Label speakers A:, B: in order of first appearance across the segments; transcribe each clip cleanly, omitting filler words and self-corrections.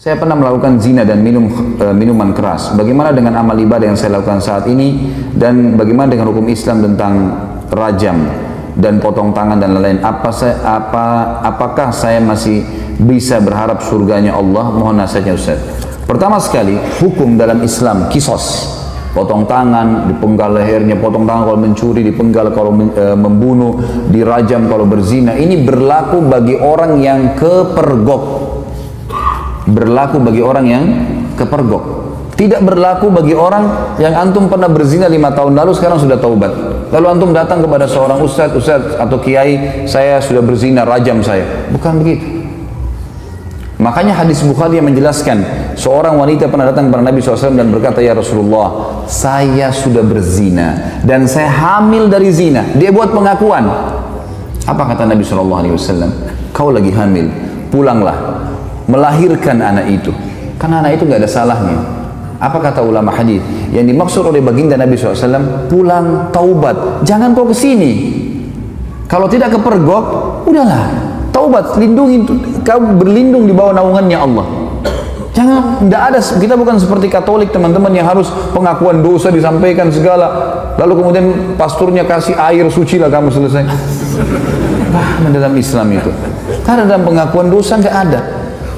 A: Saya pernah melakukan zina dan minum minuman keras. Bagaimana dengan amal ibadah yang saya lakukan saat ini, dan bagaimana dengan hukum Islam tentang rajam dan potong tangan dan lain-lain? Apakah saya masih bisa berharap surganya Allah? Mohon nasihatnya Ustaz. Pertama sekali, hukum dalam Islam kisos. Potong tangan, dipenggal lehernya, potong tangan kalau mencuri, dipenggal kalau membunuh, dirajam kalau berzina. Ini berlaku bagi orang yang kepergok. Berlaku bagi orang yang kepergok. Tidak berlaku bagi orang yang antum pernah berzina 5 tahun lalu, sekarang sudah taubat. Lalu antum datang kepada seorang ustaz atau kiai, saya sudah berzina, rajam saya. Bukan begitu. Makanya hadis Bukhari yang menjelaskan, seorang wanita pernah datang kepada Nabi SAW dan berkata, ya Rasulullah, saya sudah berzina dan saya hamil dari zina. Dia buat pengakuan. Apa kata Nabi SAW? Kau lagi hamil, pulanglah, melahirkan anak itu, karena anak itu nggak ada salahnya. Apa kata ulama hadis? Yang dimaksud oleh baginda Nabi SAW, pulang taubat, jangan kau kesini. Kalau tidak kepergok, udahlah, taubat, lindungi, kau berlindung di bawah naungannya Allah. Jangan, tidak ada, kita bukan seperti Katolik teman-teman yang harus pengakuan dosa disampaikan segala, lalu kemudian pasturnya kasih air suci lah kamu selesai. Nah, dalam Islam itu, karena dalam pengakuan dosa nggak ada.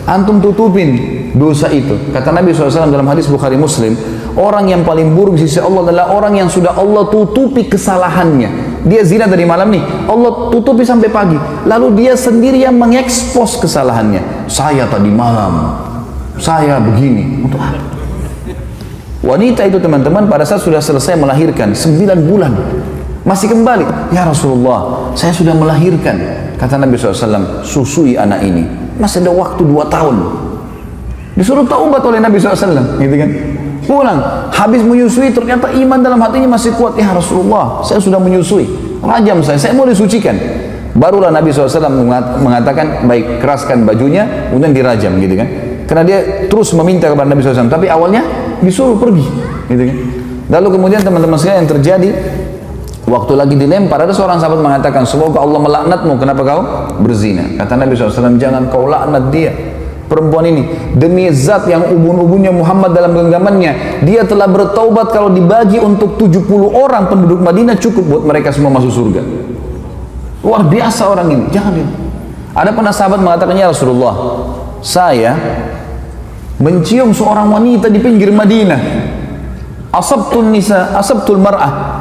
A: Antum tutupin dosa itu. Kata Nabi SAW dalam hadis Bukhari Muslim, orang yang paling buruk di sisi Allah adalah orang yang sudah Allah tutupi kesalahannya. Dia zina dari malam nih, Allah tutupi sampai pagi, lalu dia sendiri yang mengekspos kesalahannya. Saya tadi malam, saya begini. Untuk apa? Wanita itu teman-teman pada saat sudah selesai melahirkan 9 bulan masih kembali, ya Rasulullah, saya sudah melahirkan. Kata Nabi SAW, susui anak ini, masih ada waktu 2 tahun. Disuruh taubat oleh Nabi SAW, gitu kan? Pulang, habis menyusui, ternyata iman dalam hatinya masih kuat. Ya Rasulullah, saya sudah menyusui, rajam saya mau disucikan. Barulah Nabi SAW mengatakan, baik, keraskan bajunya, kemudian dirajam, gitu kan? Karena dia terus meminta kepada Nabi SAW, tapi awalnya disuruh pergi, gitu kan? Lalu kemudian teman-teman sekalian yang terjadi, waktu lagi dilempar, ada seorang sahabat mengatakan, semoga Allah melaknatmu, kenapa kau berzina? Kata Nabi SAW, jangan kau laknat dia, perempuan ini, demi zat yang ubun-ubunnya Muhammad dalam genggamannya, dia telah bertaubat, kalau dibagi untuk 70 orang penduduk Madinah cukup buat mereka semua masuk surga. Luar biasa orang ini, jangan dia. Ada pernah sahabat mengatakan, ya Rasulullah, saya mencium seorang wanita di pinggir Madinah, asabtul nisa, asabtul mar'ah.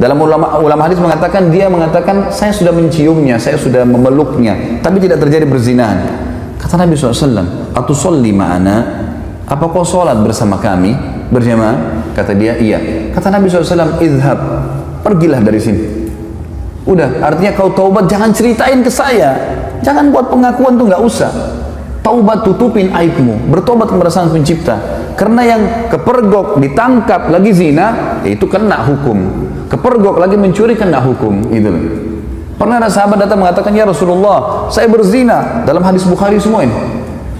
A: Dalam ulama hadis mengatakan, dia mengatakan, saya sudah menciumnya, saya sudah memeluknya, tapi tidak terjadi perzinahan. Kata Nabi SAW, atusolli ma'ana, apa kau sholat bersama kami berjamaah? Kata dia, iya. Kata Nabi SAW, idhab, pergilah dari sini. Udah, artinya kau taubat, jangan ceritain ke saya, jangan buat pengakuan tuh, nggak usah. Taubat, tutupin aibmu, bertobat kepada Sang Pencipta. Karena yang kepergok ditangkap lagi zina, itu kena hukum. Kepergok lagi mencuri, kena hukum. Gitu. Pernah ada sahabat datang mengatakan, ya Rasulullah, saya berzina. Dalam hadis Bukhari semua ini.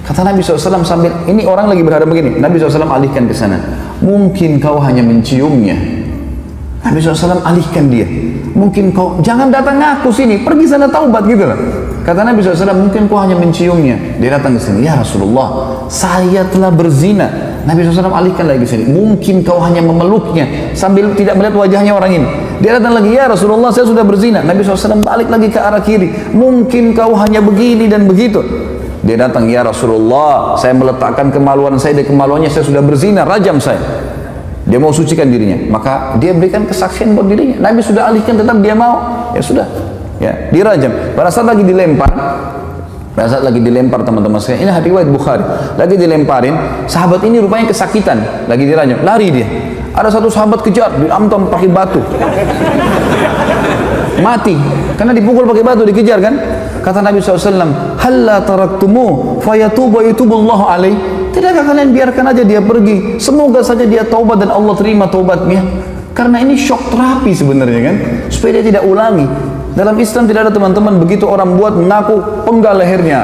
A: Kata Nabi SAW sambil, ini orang lagi berhadap begini, Nabi SAW alihkan ke sana. Mungkin kau hanya menciumnya. Nabi SAW alihkan dia. Mungkin kau, jangan datang ngaku sini, pergi sana taubat, gitu lah. Kata Nabi SAW, mungkin kau hanya menciumnya. Dia datang ke sini, ya Rasulullah, saya telah berzina. Nabi SAW alihkan lagi ke sini, mungkin kau hanya memeluknya, sambil tidak melihat wajahnya orang ini. Dia datang lagi, ya Rasulullah, saya sudah berzina. Nabi SAW balik lagi ke arah kiri, mungkin kau hanya begini dan begitu. Dia datang, ya Rasulullah, saya meletakkan kemaluan saya di kemaluannya, saya sudah berzina, rajam saya. Dia mau sucikan dirinya, maka dia berikan kesaksian buat dirinya. Nabi sudah alihkan, tetap dia mau, ya sudah, ya dirajam. Pada saat lagi dilempar, teman-teman sekalian, ini hadis riwayat Bukhari, lagi dilemparin, sahabat ini rupanya kesakitan, lagi dirajam, lari dia. Ada satu sahabat kejar, diamtam pakai batu, mati, karena dipukul pakai batu, dikejar kan. Kata Nabi SAW, halla taraktumu fayatubu yatubullahu alaih. Tidakkah kalian biarkan aja dia pergi, semoga saja dia taubat dan Allah terima taubatnya. Karena ini shock terapi sebenarnya kan, supaya dia tidak ulangi. Dalam Islam tidak ada teman-teman begitu orang buat mengaku penggal lehernya,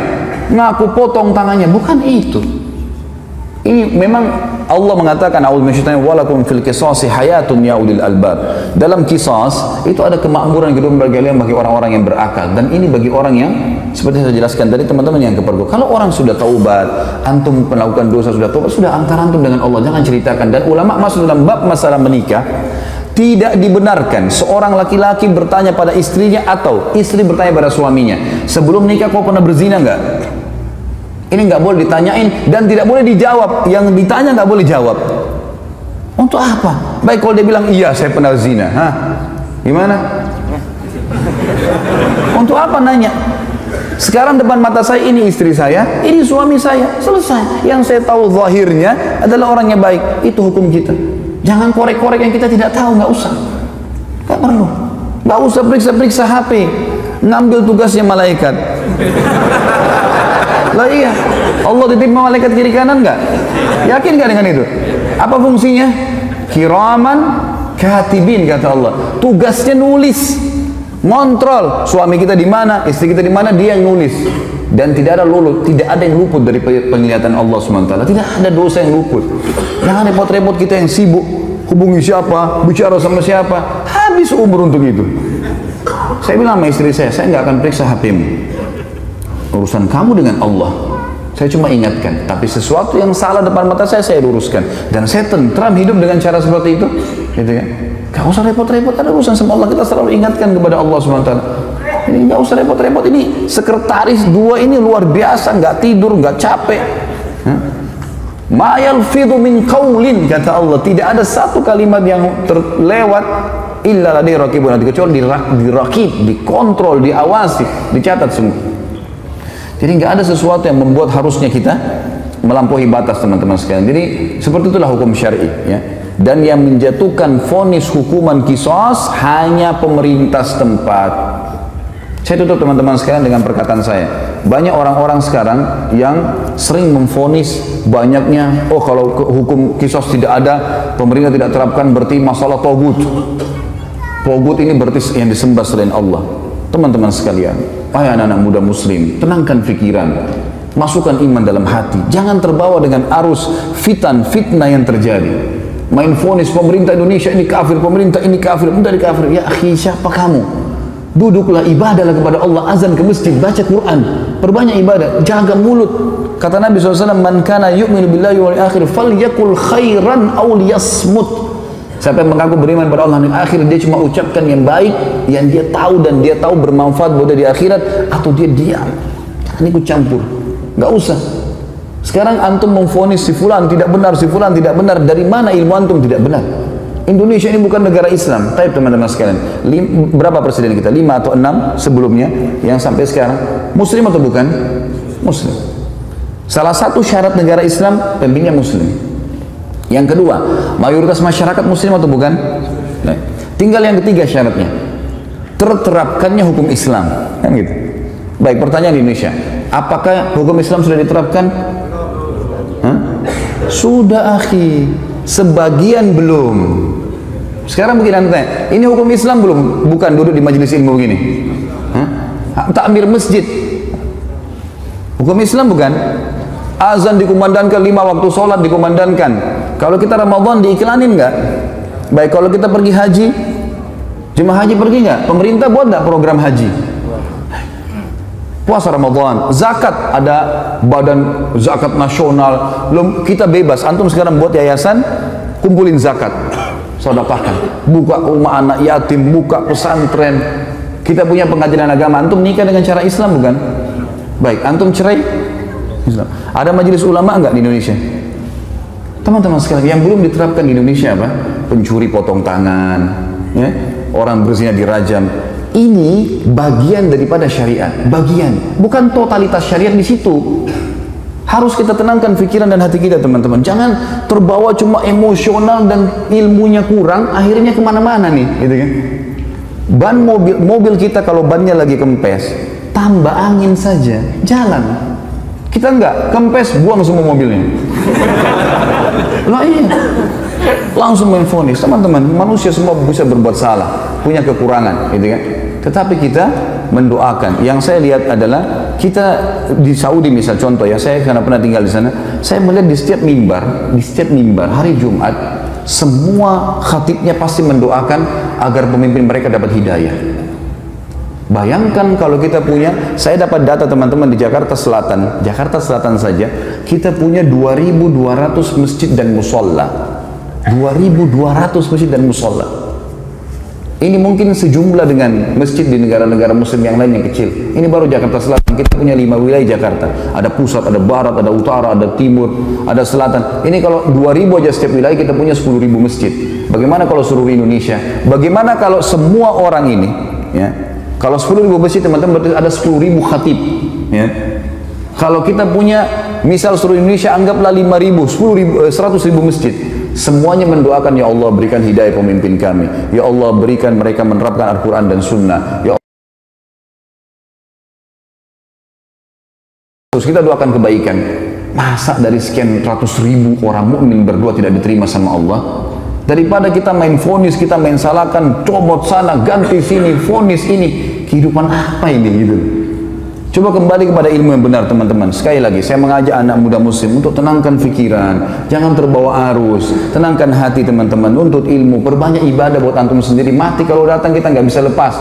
A: mengaku potong tangannya, bukan itu. Ini memang Allah mengatakan, a'udzu minasyaitonir rajim, walakum fil qisasi hayatun ya ulil albab. Dalam kisas itu ada kemakmuran hidup bagi orang-orang yang berakal, dan ini bagi orang yang seperti saya jelaskan tadi teman-teman yang kepergok. Kalau orang sudah taubat, antum melakukan dosa sudah taubat, sudah antara antum dengan Allah, jangan ceritakan. Dan ulama masuk dalam bab masalah menikah, tidak dibenarkan seorang laki-laki bertanya pada istrinya atau istri bertanya pada suaminya, sebelum nikah kau pernah berzina enggak? Ini nggak boleh ditanyain dan tidak boleh dijawab. Yang ditanya nggak boleh jawab. Untuk apa? Baik kalau dia bilang iya saya pernah zina, hah? Gimana? Untuk apa nanya? Sekarang depan mata saya ini istri saya, ini suami saya, selesai. Yang saya tahu zahirnya adalah orangnya baik. Itu hukum kita. Jangan korek-korek yang kita tidak tahu, nggak usah. Nggak perlu. Nggak usah periksa-periksa HP. Ngambil tugasnya malaikat. Lah iya, Allah titip malaikat kiri kanan nggak? Yakin nggak dengan itu? Apa fungsinya? Kiraman katibin kata Allah. Tugasnya nulis, ngontrol suami kita di mana, istri kita di mana, dia yang nulis. Dan tidak ada tidak ada yang luput dari penglihatan Allah SWT. Tidak ada dosa yang luput. Jangan repot-repot kita yang sibuk hubungi siapa, bicara sama siapa, habis umur untuk itu. Saya bilang sama istri saya nggak akan periksa HP-mu. Urusan kamu dengan Allah. Saya cuma ingatkan, tapi sesuatu yang salah depan mata saya luruskan. Dan saya tentram hidup dengan cara seperti itu. Gitu kan? Gak usah repot-repot, ada urusan sama Allah. Kita selalu ingatkan kepada Allah SWT. Ini gak usah repot-repot. Ini sekretaris dua ini luar biasa, nggak tidur, nggak capek. Ma yalfidhu min qaulin kata Allah, tidak ada satu kalimat yang terlewat illa ladaihi raqibun atid, kecuali dirakib, dikontrol, diawasi, dicatat semua. Jadi nggak ada sesuatu yang membuat harusnya kita melampaui batas teman-teman sekalian. Jadi seperti itulah hukum syar'i ya. Dan yang menjatuhkan vonis hukuman qisas hanya pemerintah setempat. Saya tutup teman-teman sekalian dengan perkataan saya. Banyak orang-orang sekarang yang sering memvonis banyaknya, oh kalau hukum qisas tidak ada, pemerintah tidak terapkan, berarti masalah togut. Togut ini berarti yang disembah selain Allah. Teman-teman sekalian, wahai anak-anak muda muslim, tenangkan pikiran, masukkan iman dalam hati, jangan terbawa dengan arus fitnah yang terjadi. Main vonis pemerintah Indonesia ini kafir, pemerintah ini kafir, kafir. Ya akhi, siapa kamu? Duduklah, ibadahlah kepada Allah, azan ke masjid, baca Quran, perbanyak ibadah, jaga mulut. Kata Nabi SAW, man kana yu'minu billahi wal akhir falyakul khairan aw liyasmut. Siapa yang mengaku beriman pada Allah di akhir, dia cuma ucapkan yang baik, yang dia tahu dan dia tahu bermanfaat buat dia di akhirat, atau dia diam. Jangan ikut campur, nggak usah. Sekarang antum memvonis si fulan tidak benar, si fulan tidak benar. Dari mana ilmu antum tidak benar? Indonesia ini bukan negara Islam. Tapi teman-teman sekalian, berapa presiden kita? 5 atau 6 sebelumnya yang sampai sekarang Muslim atau bukan? Muslim. Salah satu syarat negara Islam pemimpinnya Muslim. Yang kedua, mayoritas masyarakat Muslim atau bukan? Nah, tinggal yang ketiga syaratnya, terterapkannya hukum Islam, kan gitu. Baik, pertanyaan di Indonesia, apakah hukum Islam sudah diterapkan? Hah? Sudah akhi, sebagian belum. Sekarang mungkin anda tanya, ini hukum Islam belum? Bukan, duduk di majelis ilmu begini. Hah? Takmir masjid, hukum Islam bukan? Azan dikumandangkan, 5 waktu sholat dikumandangkan. Kalau kita Ramadan diiklanin nggak? Baik, kalau kita pergi haji, jemaah haji pergi nggak? Pemerintah buat nggak program haji? Puasa Ramadan, zakat, ada badan zakat nasional. Kita bebas. Antum sekarang buat yayasan, kumpulin zakat, sedekahkan, buka rumah anak yatim, buka pesantren. Kita punya pengajian agama. Antum nikah dengan cara Islam bukan? Baik, antum cerai Islam. Ada majelis ulama enggak di Indonesia? Teman-teman sekalian, yang belum diterapkan di Indonesia apa? Pencuri potong tangan, ya? Orang berzina dirajam. Ini bagian daripada syariat, bagian, bukan totalitas syariat di situ. Harus kita tenangkan pikiran dan hati kita, teman-teman. Jangan terbawa cuma emosional dan ilmunya kurang, akhirnya kemana-mana nih, gitu kan? Ban mobil kita kalau bannya lagi kempes, tambah angin saja, jalan. Kita enggak, kempes, buang semua mobilnya. Lah iya, langsung menvonis. Teman-teman, manusia semua bisa berbuat salah, punya kekurangan, gitu kan? Tetapi kita mendoakan. Yang saya lihat adalah kita di Saudi misal contoh ya, saya karena pernah tinggal di sana, saya melihat di setiap mimbar hari Jumat, semua khatibnya pasti mendoakan agar pemimpin mereka dapat hidayah. Bayangkan kalau kita punya, saya dapat data teman-teman di Jakarta Selatan saja, kita punya 2.200 masjid dan musola. 2.200 masjid dan musola. Ini mungkin sejumlah dengan masjid di negara-negara muslim yang lain yang kecil. Ini baru Jakarta Selatan, kita punya 5 wilayah Jakarta. Ada pusat, ada barat, ada utara, ada timur, ada selatan. Ini kalau 2.000 aja setiap wilayah, kita punya 10.000 masjid. Bagaimana kalau seluruh Indonesia? Bagaimana kalau semua orang ini, ya, kalau 10.000 masjid teman-teman berarti ada 10.000 khatib, ya. Kalau kita punya misal seluruh Indonesia anggaplah 5.000, 100.000 masjid. Semuanya mendoakan, ya Allah berikan hidayah pemimpin kami. Ya Allah berikan mereka menerapkan Al-Quran dan Sunnah. Ya Allah. Terus kita doakan kebaikan. Masa dari sekian ratus ribu orang mukmin berdoa tidak diterima sama Allah? Daripada kita main vonis, kita main salahkan, comot sana, ganti sini, vonis ini. Kehidupan apa ini gitu? Coba kembali kepada ilmu yang benar teman-teman. Sekali lagi saya mengajak anak muda muslim untuk tenangkan fikiran, jangan terbawa arus, tenangkan hati teman-teman, untuk ilmu, perbanyak ibadah buat antum sendiri. Mati kalau datang kita nggak bisa lepas,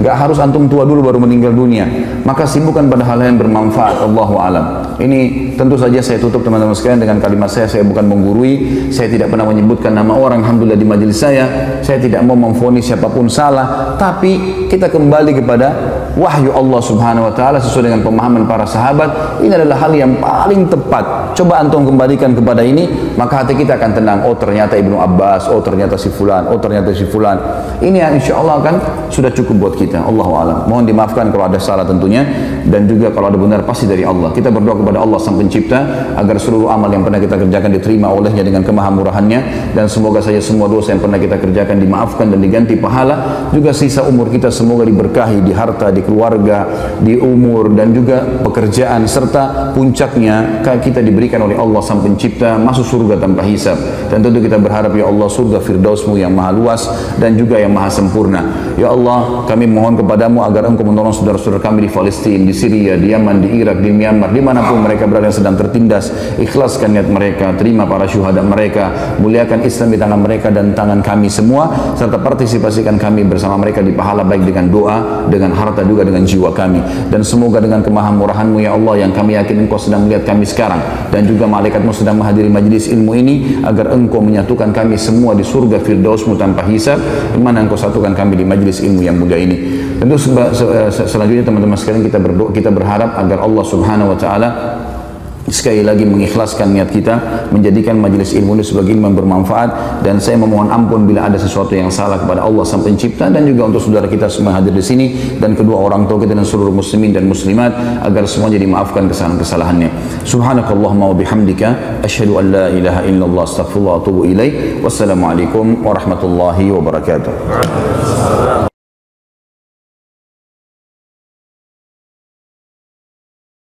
A: nggak harus antum tua dulu baru meninggal dunia. Maka sibukkan pada hal yang bermanfaat. Allahu alam. Ini tentu saja saya tutup teman-teman sekalian dengan kalimat saya bukan menggurui, saya tidak pernah menyebutkan nama orang alhamdulillah di majelis saya tidak mau memvonis siapapun salah, tapi kita kembali kepada wahyu Allah subhanahu wa ta'ala sesuai dengan pemahaman para sahabat. Ini adalah hal yang paling tepat. Coba antum kembalikan kepada ini, maka hati kita akan tenang. Oh ternyata Ibnu Abbas, oh ternyata si fulan, oh ternyata si fulan. Ini yang insya Allah akan sudah cukup buat kita. Allahu a'lam. Mohon dimaafkan kalau ada salah tentunya, dan juga kalau ada benar pasti dari Allah. Kita berdoa kepada Allah sang pencipta agar seluruh amal yang pernah kita kerjakan diterima olehnya dengan kemahamurahannya, dan semoga saja semua dosa yang pernah kita kerjakan dimaafkan dan diganti pahala. Juga sisa umur kita semoga diberkahi di harta, di keluarga, di umur, dan juga pekerjaan, serta puncaknya kita diberikan oleh Allah sang pencipta masuk surga tanpa hisab. Dan tentu kita berharap ya Allah surga firdausmu yang maha luas dan juga yang maha sempurna. Ya Allah kami mohon kepadamu agar engkau menolong saudara-saudara kami di Palestina, di Syria, di Yaman, di Irak, di Myanmar, dimanapun mereka berada yang sedang tertindas. Ikhlaskan niat mereka, terima para syuhada mereka, muliakan Islam di tangan mereka dan tangan kami semua, serta partisipasikan kami bersama mereka di pahala baik dengan doa, dengan harta, juga dengan jiwa kami. Dan semoga dengan kemahamurahanmu ya Allah, yang kami yakin engkau sedang melihat kami sekarang, dan juga malaikatmu sedang menghadiri majlis ilmu ini, agar engkau menyatukan kami semua di surga firdausmu tanpa hisab, di mana engkau satukan kami di majlis ilmu yang mulia ini. Tentu selanjutnya teman-teman sekalian kita berdoa, kita berharap agar Allah subhanahu wa ta'ala sekali lagi mengikhlaskan niat kita, menjadikan majelis ilmu ini sebagai ilmu yang bermanfaat. Dan saya memohon ampun bila ada sesuatu yang salah kepada Allah sang pencipta, dan juga untuk saudara kita semua hadir di sini, dan kedua orang tua kita dan seluruh muslimin dan muslimat, agar semuanya dimaafkan kesalahan-kesalahannya. Subhanakallahumma wa bihamdika asyhadu an la ilaha illallah astaghfirullah wa atubu ilaik. Wassalamualaikum warahmatullahi wabarakatuh.